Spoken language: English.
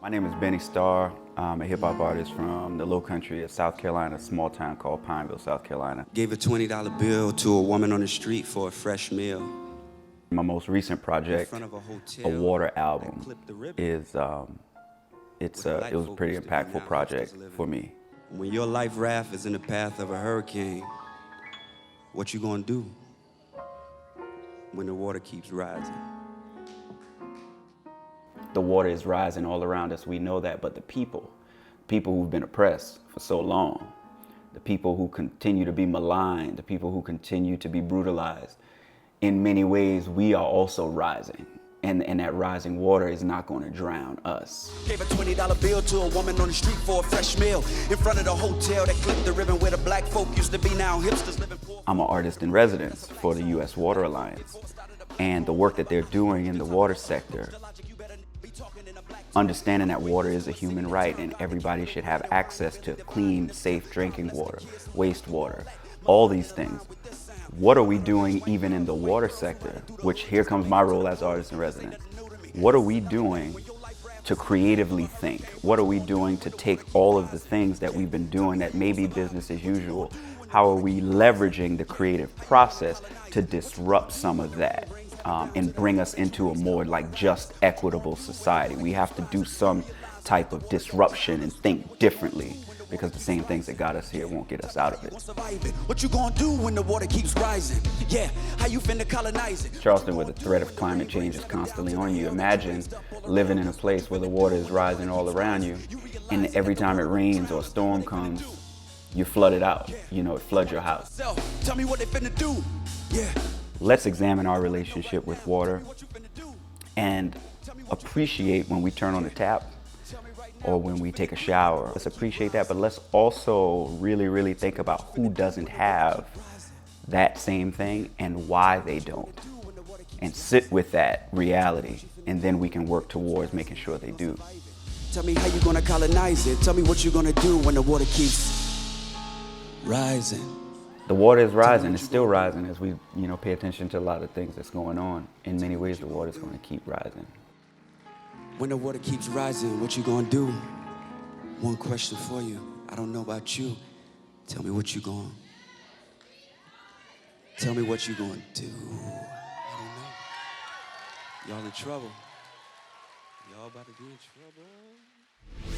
My name is Benny Starr. I'm a hip-hop artist from the Low Country of South Carolina, a small town called Pineville, South Carolina. Gave a $20 bill to a woman on the street for a fresh meal. My most recent project, a water album, is it was a pretty impactful project for me. When your life raft is in the path of a hurricane, what you gonna do when the water keeps rising? The water is rising all around us, we know that, but the people who've been oppressed for so long, the people who continue to be maligned, the people who continue to be brutalized, in many ways we are also rising. And that rising water is not going to drown us. Gave a $20 bill to a woman on the street for a fresh meal in front of the hotel that clipped the ribbon where the black folk used to be. Now hipsters living poor. I'm an artist in residence for the U.S. Water Alliance, and the work that they're doing in the water sector, understanding that water is a human right and everybody should have access to clean, safe drinking water, wastewater, all these things. What are we doing even in the water sector, which here comes my role as artist in residence. What are we doing to creatively think? What are we doing to take all of the things that we've been doing that may be business as usual? How are we leveraging the creative process to disrupt some of that and bring us into a more just equitable society? We have to do some type of disruption and think differently, because the same things that got us here won't get us out of it. What you gonna do when the water keeps rising? Yeah, how you finna colonize it? Charleston, where the threat of climate change is constantly on you. Imagine living in a place where the water is rising all around you, and every time it rains or a storm comes, you're flooded out. It floods your house. Tell me what they finna do. Yeah. Let's examine our relationship with water and appreciate when we turn on the tap or when we take a shower. Let's appreciate that, but let's also really, really think about who doesn't have that same thing and why they don't. And sit with that reality, and then we can work towards making sure they do. Tell me how you gonna colonize it. Tell me what you gonna do when the water keeps rising. The water is rising, it's still rising as we pay attention to a lot of things that's going on. In many ways, the water's gonna keep rising. When the water keeps rising, what you gonna do? One question for you. I don't know about you. Tell me what you gonna. Tell me what you gonna do. I don't know. Y'all in trouble. Y'all about to be in trouble.